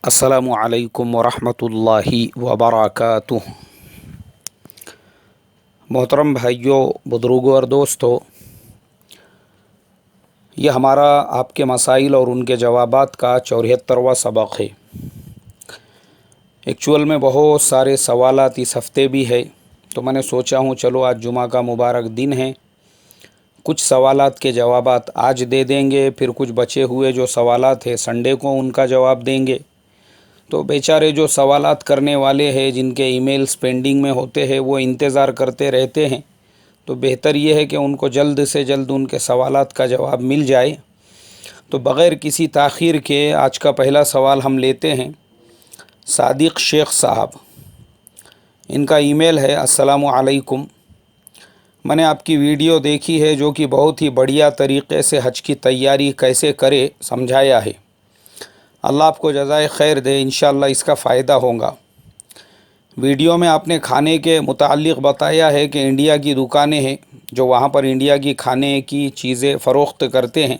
السلام علیکم ورحمۃ اللہ وبرکاتہ۔ محترم بھائیوں، بزرگوں اور دوستوں، یہ ہمارا آپ کے مسائل اور ان کے جوابات کا 74واں سبق ہے۔ ایکچول میں بہت سارے سوالات اس ہفتے بھی ہے، تو میں نے سوچا ہوں چلو آج جمعہ کا مبارک دن ہے، کچھ سوالات کے جوابات آج دے دیں گے، پھر کچھ بچے ہوئے جو سوالات ہیں سنڈے کو ان کا جواب دیں گے۔ تو بیچارے جو سوالات کرنے والے ہیں، جن کے ای میلز پینڈنگ میں ہوتے ہیں، وہ انتظار کرتے رہتے ہیں، تو بہتر یہ ہے کہ ان کو جلد سے جلد ان کے سوالات کا جواب مل جائے۔ تو بغیر کسی تاخیر کے آج کا پہلا سوال ہم لیتے ہیں۔ صادق شیخ صاحب، ان کا ای میل ہے: السلام علیکم، میں نے آپ کی ویڈیو دیکھی ہے جو کہ بہت ہی بڑھیا طریقے سے حج کی تیاری کیسے کرے سمجھایا ہے۔ اللہ آپ کو جزائے خیر دے، انشاءاللہ اس کا فائدہ ہوگا۔ ویڈیو میں آپ نے کھانے کے متعلق بتایا ہے کہ انڈیا کی دکانیں ہیں جو وہاں پر انڈیا کی کھانے کی چیزیں فروخت کرتے ہیں۔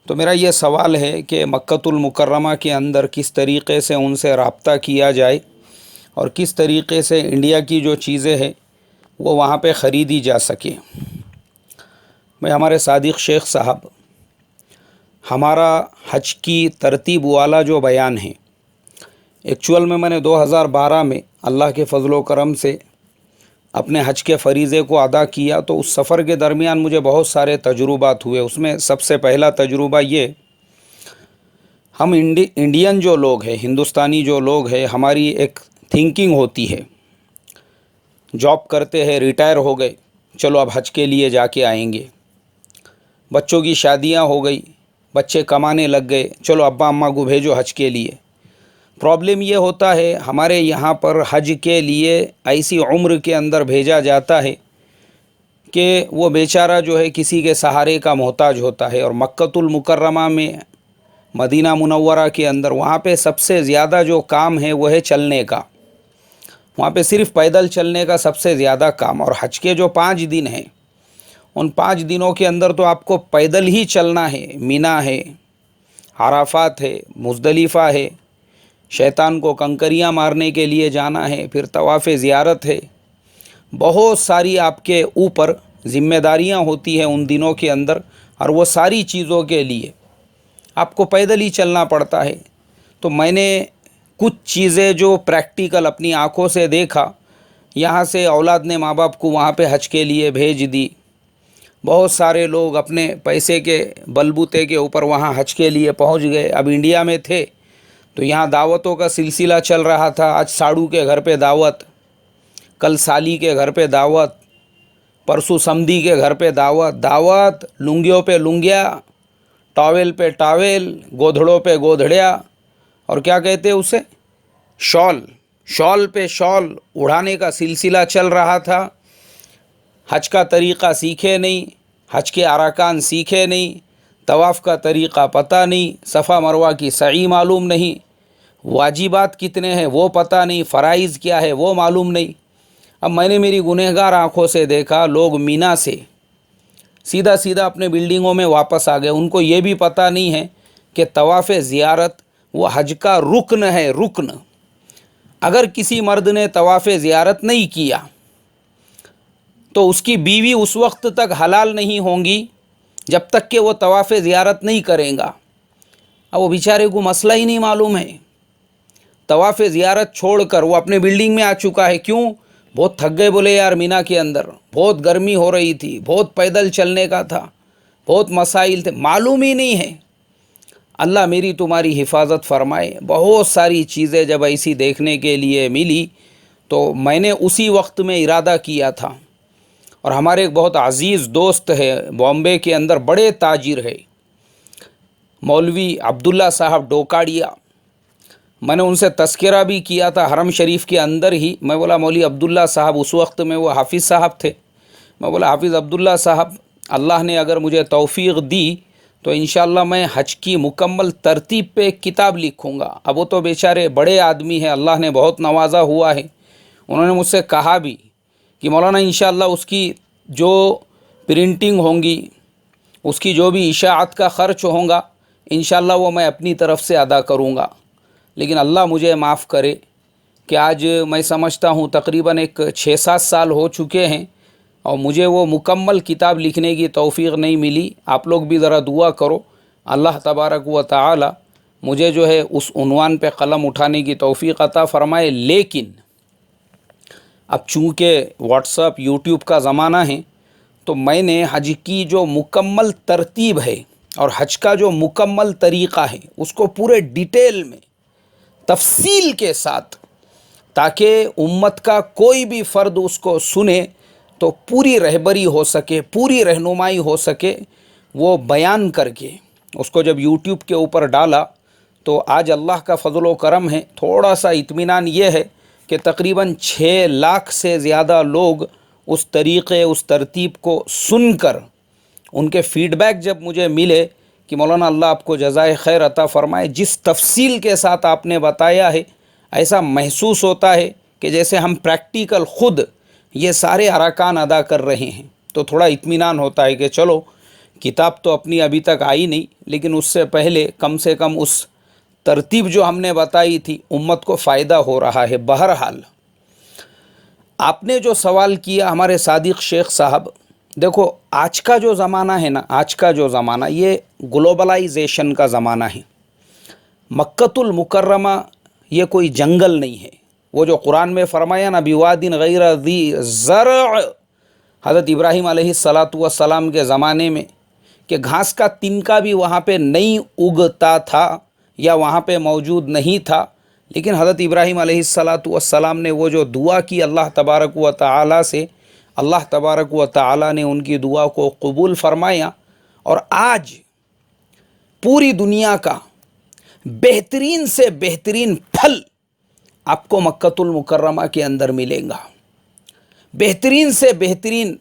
تو میرا یہ سوال ہے کہ مکۃ المکرمہ کے اندر کس طریقے سے ان سے رابطہ کیا جائے اور کس طریقے سے انڈیا کی جو چیزیں ہیں وہ وہاں پہ خریدی جا سکے۔ میں ہمارے صادق شیخ صاحب، ہمارا حج کی ترتیب والا جو بیان ہے، ایکچول میں نے 2012 میں اللہ کے فضل و کرم سے اپنے حج کے فریضے کو ادا کیا، تو اس سفر کے درمیان مجھے بہت سارے تجربات ہوئے۔ اس میں سب سے پہلا تجربہ یہ، ہم انڈین جو لوگ ہیں، ہندوستانی جو لوگ ہیں، ہماری ایک تھنکنگ ہوتی ہے، جاب کرتے ہیں، ریٹائر ہو گئے، چلو اب حج کے لیے جا کے آئیں گے۔ بچوں کی شادیاں ہو گئی، بچے کمانے لگ گئے، چلو ابا اماں کو بھیجو حج کے لیے۔ پرابلم یہ ہوتا ہے ہمارے یہاں پر حج کے لیے ایسی عمر کے اندر بھیجا جاتا ہے کہ وہ بیچارہ جو ہے کسی کے سہارے کا محتاج ہوتا ہے۔ اور مکۃ المکرمہ میں، مدینہ منورہ کے اندر، وہاں پہ سب سے زیادہ جو کام ہے وہ ہے چلنے کا۔ وہاں پہ صرف پیدل چلنے کا سب سے زیادہ کام، اور حج کے جو 5 دن ہیں ان 5 دنوں کے اندر تو آپ کو پیدل ہی چلنا ہے۔ مینا ہے، عرفات ہے، مزدلفہ ہے، شیطان کو کنکریاں مارنے کے لیے جانا ہے، پھر طواف زیارت ہے، بہت ساری آپ کے اوپر ذمہ داریاں ہوتی ہیں ان دنوں کے اندر، اور وہ ساری چیزوں کے لیے آپ کو پیدل ہی چلنا پڑتا ہے۔ تو میں نے کچھ چیزیں جو پریکٹیکل اپنی آنکھوں سے دیکھا، یہاں سے اولاد نے ماں باپ کو وہاں پہ حج کے لیے بھیج دی، بہت سارے لوگ اپنے پیسے کے بلبوتے کے اوپر وہاں حج کے لیے پہنچ گئے۔ اب انڈیا میں تھے تو یہاں دعوتوں کا سلسلہ چل رہا تھا، آج ساڑو کے گھر پہ دعوت، کل سالی کے گھر پہ دعوت، پرسوں سمدھی کے گھر پہ دعوت، لنگیوں پہ لنگیا، ٹاول پہ ٹاول، گودھڑوں پہ گودھڑیا، اور کیا کہتے ہیں اسے، شال پہ شال اڑانے کا سلسلہ چل رہا تھا۔ حج کا طریقہ سیکھے نہیں، حج کے ارکان سیکھے نہیں، طواف کا طریقہ پتہ نہیں، صفا مروہ کی سعی معلوم نہیں، واجبات کتنے ہیں وہ پتہ نہیں، فرائض کیا ہے وہ معلوم نہیں۔ اب میں نے میری گنہگار آنکھوں سے دیکھا، لوگ مینا سے سیدھا اپنے بلڈنگوں میں واپس آ گئے۔ ان کو یہ بھی پتہ نہیں ہے کہ طواف زیارت وہ حج کا رکن ہے، رکن۔ اگر کسی مرد نے طواف زیارت نہیں کیا تو اس کی بیوی اس وقت تک حلال نہیں ہوں گی جب تک کہ وہ طواف زیارت نہیں کریں گا۔ اب وہ بیچارے کو مسئلہ ہی نہیں معلوم ہے، طواف زیارت چھوڑ کر وہ اپنے بلڈنگ میں آ چکا ہے۔ کیوں؟ بہت تھک گئے، بولے یار مینا کے اندر بہت گرمی ہو رہی تھی، بہت پیدل چلنے کا تھا، بہت مسائل تھے، معلوم ہی نہیں ہے۔ اللہ میری تمہاری حفاظت فرمائے۔ بہت ساری چیزیں جب ایسی دیکھنے کے لیے ملی تو میں نے اسی وقت میں ارادہ کیا تھا۔ اور ہمارے ایک بہت عزیز دوست ہے، بامبے کے اندر بڑے تاجر ہے، مولوی عبداللہ صاحب ڈوکاڑیا، میں نے ان سے تذکرہ بھی کیا تھا حرم شریف کے اندر ہی۔ میں بولا مولوی عبداللہ صاحب، اس وقت میں وہ حافظ صاحب تھے، میں بولا حافظ عبداللہ صاحب، اللہ نے اگر مجھے توفیق دی تو انشاءاللہ میں حج کی مکمل ترتیب پہ ایک کتاب لکھوں گا۔ اب وہ تو بیچارے بڑے آدمی ہیں، اللہ نے بہت نوازا ہوا ہے، انہوں نے مجھ سے کہا بھی کہ مولانا انشاءاللہ اس کی جو پرنٹنگ ہوں گی، اس کی جو بھی اشاعت کا خرچ ہوگا، انشاءاللہ وہ میں اپنی طرف سے ادا کروں گا۔ لیکن اللہ مجھے معاف کرے کہ آج میں سمجھتا ہوں تقریباً ایک 6-7 سال ہو چکے ہیں اور مجھے وہ مکمل کتاب لکھنے کی توفیق نہیں ملی. آپ لوگ بھی ذرا دعا کرو اللہ تبارک و تعالی مجھے جو ہے اس عنوان پہ قلم اٹھانے کی توفیق عطا فرمائے. لیکن اب چونکہ واٹس ایپ یوٹیوب کا زمانہ ہے تو میں نے حج کی جو مکمل ترتیب ہے اور حج کا جو مکمل طریقہ ہے اس کو پورے ڈیٹیل میں تفصیل کے ساتھ، تاکہ امت کا کوئی بھی فرد اس کو سنے تو پوری رہبری ہو سکے، پوری رہنمائی ہو سکے، وہ بیان کر کے اس کو جب یوٹیوب کے اوپر ڈالا تو آج اللہ کا فضل و کرم ہے. تھوڑا سا اطمینان یہ ہے کہ تقریباً 6 لاکھ سے زیادہ لوگ اس طریقے، اس ترتیب کو سن کر ان کے فیڈ بیک جب مجھے ملے کہ مولانا اللہ آپ کو جزائے خیر عطا فرمائے، جس تفصیل کے ساتھ آپ نے بتایا ہے ایسا محسوس ہوتا ہے کہ جیسے ہم پریکٹیکل خود یہ سارے ارکان ادا کر رہے ہیں. تو تھوڑا اطمینان ہوتا ہے کہ چلو کتاب تو اپنی ابھی تک آئی نہیں، لیکن اس سے پہلے کم سے کم اس ترتیب جو ہم نے بتائی تھی امت کو فائدہ ہو رہا ہے. بہرحال آپ نے جو سوال کیا ہمارے صادق شیخ صاحب، دیکھو آج کا جو زمانہ ہے نا، آج کا جو زمانہ یہ گلوبلائزیشن کا زمانہ ہے. مکۃ المکرمہ یہ کوئی جنگل نہیں ہے. وہ جو قرآن میں فرمایا نا بوادٍ غیر ذی زرع، حضرت ابراہیم علیہ السلام کے زمانے میں کہ گھاس کا تنکا بھی وہاں پہ نہیں اگتا تھا یا وہاں پہ موجود نہیں تھا، لیکن حضرت ابراہیم علیہ السلام نے وہ جو دعا کی اللہ تبارک و تعالی سے، اللہ تبارک و تعالی نے ان کی دعا کو قبول فرمایا. اور آج پوری دنیا کا بہترین سے بہترین پھل آپ کو مکۃ المکرمہ کے اندر ملے گا. بہترین سے بہترین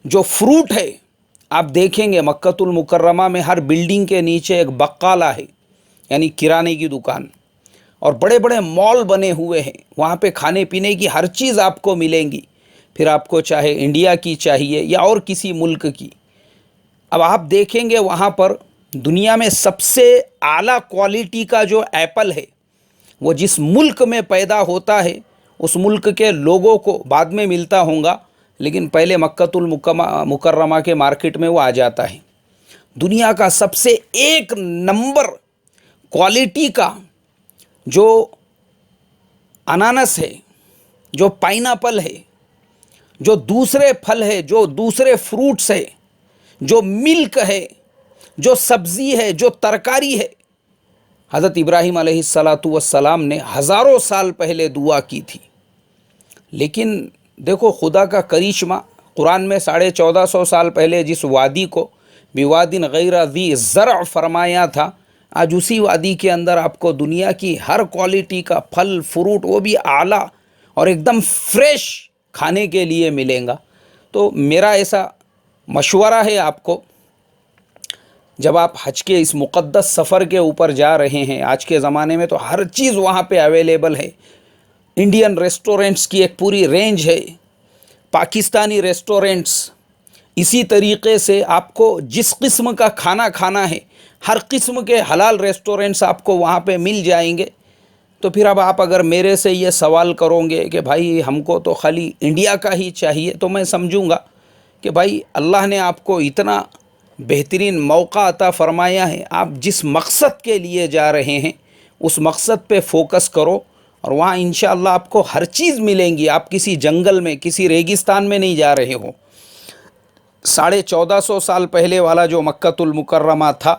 جو فروٹ ہے آپ دیکھیں گے مکۃ المکرمہ میں ہر بلڈنگ کے نیچے ایک بقالہ ہے، یعنی کرانے کی دکان، اور بڑے بڑے مال بنے ہوئے ہیں. وہاں پہ کھانے پینے کی ہر چیز آپ کو ملیں گی، پھر آپ کو چاہے انڈیا کی چاہیے یا اور کسی ملک کی. اب آپ دیکھیں گے وہاں پر دنیا میں سب سے اعلیٰ کوالٹی کا جو ایپل ہے وہ جس ملک میں پیدا ہوتا ہے اس ملک کے لوگوں کو بعد میں ملتا ہوگا، لیکن پہلے مکۃ المکرمہ کے مارکیٹ میں وہ آ جاتا ہے. دنیا کا سب سے 1 نمبر کوالٹی کا جو انانس ہے، جو پائنیپل ہے، جو دوسرے پھل ہے، جو دوسرے فروٹس ہے، جو ملک ہے، جو سبزی ہے، جو ترکاری ہے، حضرت ابراہیم علیہ السلام نے ہزاروں سال پہلے دعا کی تھی. لیکن دیکھو خدا کا کرشمہ، قرآن میں 1450 سال پہلے جس وادی کو بوادٍ غیر ذی زرع فرمایا تھا، آج اسی وادی کے اندر آپ کو دنیا کی ہر کوالٹی کا پھل فروٹ، وہ بھی اعلیٰ اور ایک دم فریش کھانے کے لیے ملیں گا. تو میرا ایسا مشورہ ہے آپ کو، جب آپ حج کے اس مقدس سفر کے اوپر جا رہے ہیں، آج کے زمانے میں تو ہر چیز وہاں پہ اویلیبل ہے. انڈین ریسٹورنٹس کی ایک پوری رینج ہے، پاکستانی ریسٹورنٹس، اسی طریقے سے آپ کو جس قسم کا کھانا کھانا ہے ہر قسم کے حلال ریسٹورنٹس آپ کو وہاں پہ مل جائیں گے. تو پھر اب آپ اگر میرے سے یہ سوال کرو گے کہ بھائی ہم کو تو خالی انڈیا کا ہی چاہیے، تو میں سمجھوں گا کہ بھائی اللہ نے آپ کو اتنا بہترین موقع عطا فرمایا ہے، آپ جس مقصد کے لیے جا رہے ہیں اس مقصد پہ فوکس کرو اور وہاں انشاءاللہ آپ کو ہر چیز ملیں گی. آپ کسی جنگل میں، کسی ریگستان میں نہیں جا رہے ہو. 1450 سال پہلے والا جو مکۃ المکرمہ تھا،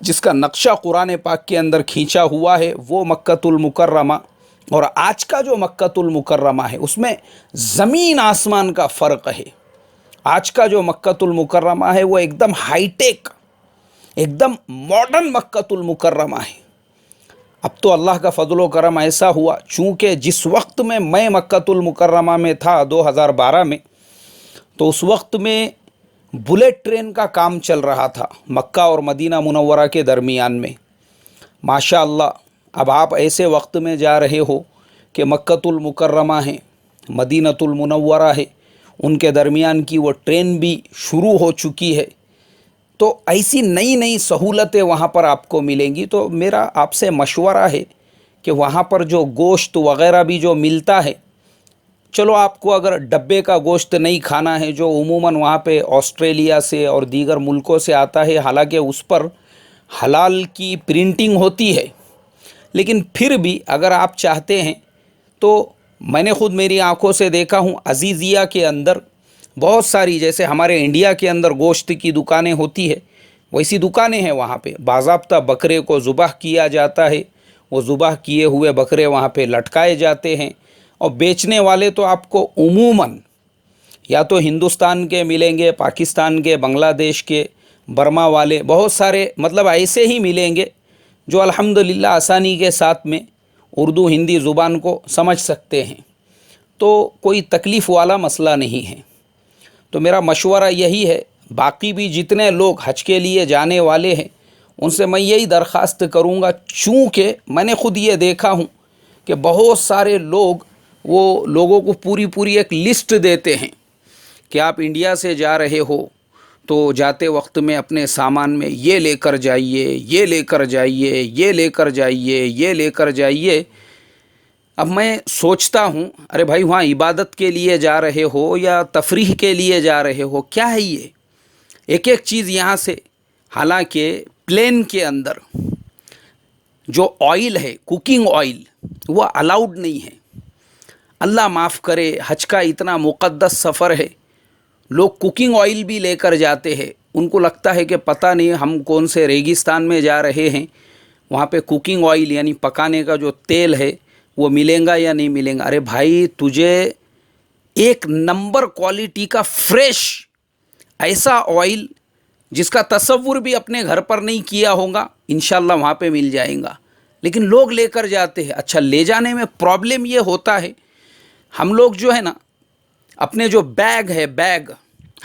جس کا نقشہ قرآن پاک کے اندر کھینچا ہوا ہے، وہ مکۃ المکرمہ اور آج کا جو مکۃ المکرمہ ہے اس میں زمین آسمان کا فرق ہے. آج کا جو مکۃ المکرمہ ہے وہ ایک دم ہائی ٹیک، ایک دم ماڈرن مکۃ المکرمہ ہے. اب تو اللہ کا فضل و کرم ایسا ہوا، چونکہ جس وقت میں مکۃ المکرمہ میں تھا 2012 میں، تو اس وقت میں بلیٹ ٹرین کا کام چل رہا تھا مکہ اور مدینہ منورہ کے درمیان میں. ماشاء اللہ اب آپ ایسے وقت میں جا رہے ہو کہ مکۃ المکرمہ ہے، مدینۃ المنورہ ہے، ان کے درمیان کی وہ ٹرین بھی شروع ہو چکی ہے. تو ایسی نئی نئی سہولتیں وہاں پر آپ کو ملیں گی. تو میرا آپ سے مشورہ ہے کہ وہاں پر جو گوشت وغیرہ بھی جو ملتا ہے، چلو آپ کو اگر ڈبے کا گوشت نہیں کھانا ہے جو عموماً وہاں پہ آسٹریلیا سے اور دیگر ملکوں سے آتا ہے، حالانکہ اس پر حلال کی پرنٹنگ ہوتی ہے، لیکن پھر بھی اگر آپ چاہتے ہیں تو میں نے خود میری آنکھوں سے دیکھا ہوں عزیزیہ کے اندر بہت ساری، جیسے ہمارے انڈیا کے اندر گوشت کی دکانیں ہوتی ہے ویسی دکانیں ہیں وہاں پہ. باضابطہ بکرے کو ذبح کیا جاتا ہے، وہ ذبح کیے ہوئے بکرے وہاں پہ لٹکائے جاتے ہیں، اور بیچنے والے تو آپ کو عموماً یا تو ہندوستان کے ملیں گے، پاکستان کے، بنگلہ دیش کے، برما والے، بہت سارے مطلب ایسے ہی ملیں گے جو الحمدللہ آسانی کے ساتھ میں اردو ہندی زبان کو سمجھ سکتے ہیں. تو کوئی تکلیف والا مسئلہ نہیں ہے. تو میرا مشورہ یہی ہے، باقی بھی جتنے لوگ حج کے لیے جانے والے ہیں ان سے میں یہی درخواست کروں گا، چونکہ میں نے خود یہ دیکھا ہوں کہ بہت سارے لوگ وہ لوگوں کو پوری ایک لسٹ دیتے ہیں کہ آپ انڈیا سے جا رہے ہو تو جاتے وقت میں اپنے سامان میں یہ لے کر جائیے، یہ لے کر جائیے، یہ لے کر جائیے، یہ لے کر جائیے. اب میں سوچتا ہوں ارے بھائی وہاں عبادت کے لیے جا رہے ہو یا تفریح کے لیے جا رہے ہو، کیا ہے یہ ایک ایک چیز یہاں سے. حالانکہ پلین کے اندر جو آئل ہے، کوکنگ آئل، وہ الاؤڈ نہیں ہے. اللہ معاف کرے، حج کا اتنا مقدس سفر ہے، لوگ کوکنگ آئل بھی لے کر جاتے ہیں. ان کو لگتا ہے کہ پتہ نہیں ہم کون سے ریگستان میں جا رہے ہیں، وہاں پہ کوکنگ آئل یعنی پکانے کا جو تیل ہے وہ ملیں گا یا نہیں ملیں گا. ارے بھائی تجھے ایک نمبر کوالٹی کا فریش ایسا آئل جس کا تصور بھی اپنے گھر پر نہیں کیا ہوگا انشاءاللہ وہاں پہ مل جائیں گا. لیکن لوگ لے کر جاتے ہیں. اچھا، لے جانے میں پرابلم یہ ہوتا ہے، ہم لوگ جو ہے نا اپنے جو بیگ ہے، بیگ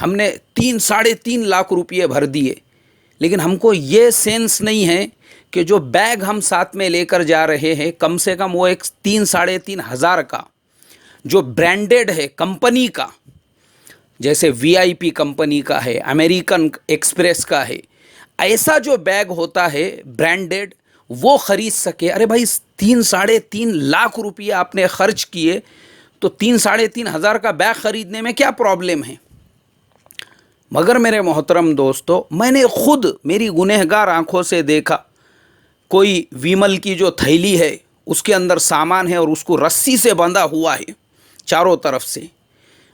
ہم نے 3-3.5 لاکھ روپئے بھر دیے، لیکن ہم کو یہ سینس نہیں ہے کہ جو بیگ ہم ساتھ میں لے کر جا رہے ہیں کم سے کم وہ ایک 3-3.5 ہزار کا جو برانڈڈ ہے کمپنی کا، جیسے VIP کمپنی کا ہے، امریکن ایکسپریس کا ہے، ایسا جو بیگ ہوتا ہے برانڈڈ وہ خرید سکے. ارے بھائی 3-3.5 لاکھ روپیہ آپ نے خرچ کیے تو 3-3.5 ہزار کا بیگ خریدنے میں کیا پرابلم ہے؟ مگر میرے محترم دوستو، میں نے خود میری گنہگار آنکھوں سے دیکھا، کوئی ویمل کی جو تھیلی ہے اس کے اندر سامان ہے اور اس کو رسی سے بندھا ہوا ہے چاروں طرف سے،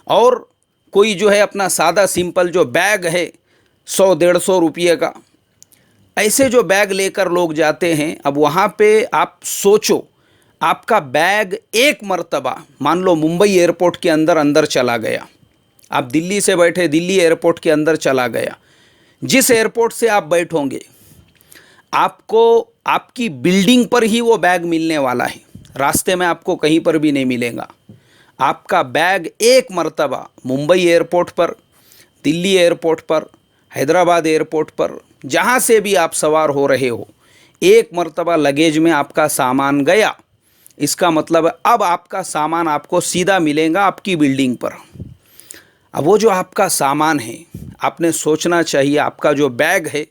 اور کوئی جو ہے اپنا سادہ سمپل جو بیگ ہے 100-150 روپئے کا، ایسے جو بیگ لے کر لوگ جاتے ہیں. اب وہاں پہ آپ سوچو، آپ کا بیگ ایک مرتبہ مان لو ممبئی ایئرپورٹ کے اندر چلا گیا، آپ دلی سے بیٹھے دلی ایئرپورٹ کے اندر چلا گیا، جس ایئرپورٹ سے آپ بیٹھوں گے آپ کو آپ کی بلڈنگ پر ہی وہ بیگ ملنے والا ہے، راستے میں آپ کو کہیں پر بھی نہیں ملے گا. آپ کا بیگ ایک مرتبہ ممبئی ایئرپورٹ پر، دلی ایئرپورٹ پر، حیدرآباد ایئرپورٹ پر، جہاں سے بھی آپ سوار ہو رہے ہو، ایک مرتبہ لگیج میں آپ کا سامان گیا. اس کا مطلب اب آپ کا سامان آپ کو سیدھا ملے گا آپ کی بلڈنگ پر. اب وہ جو آپ کا سامان ہے، آپ نے سوچنا چاہیے، آپ کا جو بیگ ہے،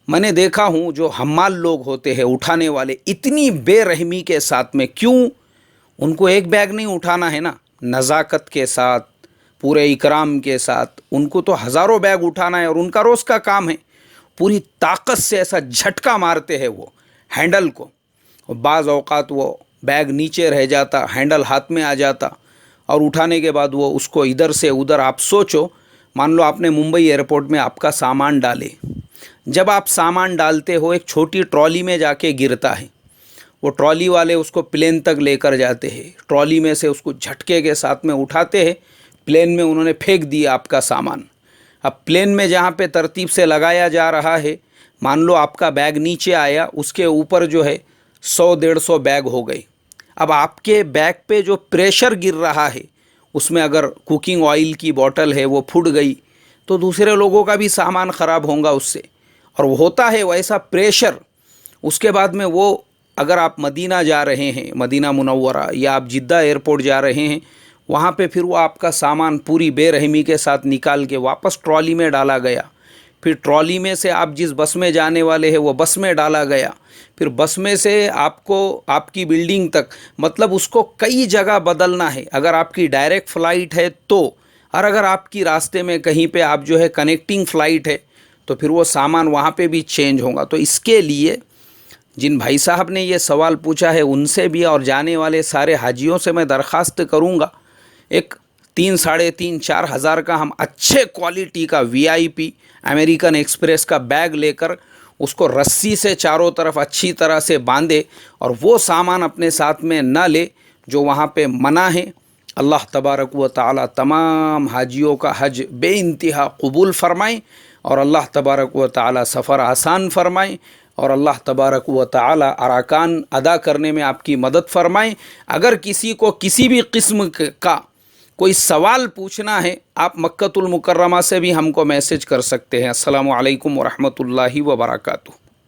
میں نے دیکھا ہوں جو حمال لوگ ہوتے ہیں اٹھانے والے، اتنی بے رحمی کے ساتھ میں، کیوں ان کو ایک بیگ نہیں اٹھانا ہے نا، نزاکت کے ساتھ، پورے اکرام کے ساتھ، ان کو تو ہزاروں بیگ اٹھانا ہے اور ان کا روز کا کام ہے. پوری طاقت سے ایسا جھٹکا مارتے ہیں وہ ہینڈل کو، اور بعض اوقات وہ بیگ نیچے رہ جاتا، ہینڈل ہاتھ میں آ جاتا، اور اٹھانے کے بعد وہ اس کو ادھر سے ادھر. آپ سوچو، مان لو آپ نے ممبئی ایئرپورٹ میں آپ کا سامان ڈالے، جب آپ سامان ڈالتے ہو ایک چھوٹی ٹرالی میں جا کے گرتا ہے، وہ ٹرالی والے اس کو پلین تک لے کر جاتے ہیں، ٹرالی میں سے اس کو جھٹکے کے ساتھ میں اٹھاتے ہیں، پلین میں انہوں نے پھینک دیا آپ کا سامان. اب پلین میں جہاں پہ ترتیب سے لگایا جا رہا ہے، مان لو آپ کا بیگ نیچے آیا، اس کے اوپر جو ہے 100-150 بیگ ہو گئے. اب آپ کے بیگ پہ جو پریشر گر رہا ہے، اس میں اگر کوکنگ آئل کی بوٹل ہے وہ پھٹ گئی تو دوسرے لوگوں کا بھی سامان خراب ہوگا اس سے. اور ہوتا ہے ویسا پریشر. اس کے بعد میں وہ اگر آپ مدینہ جا رہے ہیں، مدینہ منورہ، یا آپ جدہ ایئرپورٹ جا رہے ہیں، وہاں پہ پھر وہ آپ کا سامان پوری بے رحمی کے ساتھ نکال کے واپس ٹرالی میں ڈالا گیا، پھر ٹرالی میں سے آپ جس بس میں جانے والے ہیں وہ بس میں ڈالا گیا، پھر بس میں سے آپ کو آپ کی بلڈنگ تک، مطلب اس کو کئی جگہ بدلنا ہے اگر آپ کی ڈائریکٹ فلائٹ ہے تو، اور اگر آپ کی راستے میں کہیں پہ آپ جو ہے کنیکٹنگ فلائٹ ہے تو پھر وہ سامان وہاں پہ بھی چینج ہوگا۔ تو اس کے لیے جن بھائی صاحب نے یہ سوال پوچھا ہے ان سے بھی اور جانے والے سارے حاجیوں سے میں درخواست کروں گا، ایک 3، 3.5، 4 ہزار کا ہم اچھے کوالٹی کا VIP امریکن ایکسپریس کا بیگ لے کر اس کو رسی سے چاروں طرف اچھی طرح سے باندھے، اور وہ سامان اپنے ساتھ میں نہ لے جو وہاں پہ منع ہے۔ اللہ تبارک و تعالی تمام حاجیوں کا حج بے انتہا قبول فرمائیں، اور اللہ تبارک و تعالی سفر آسان فرمائیں، اور اللہ تبارک و تعالی ارکان ادا کرنے میں آپ کی مدد فرمائیں۔ اگر کسی کو کسی بھی قسم کا کوئی سوال پوچھنا ہے، آپ مکۃ المکرمہ سے بھی ہم کو میسج کر سکتے ہیں۔ السلام علیکم ورحمۃ اللہ وبرکاتہ۔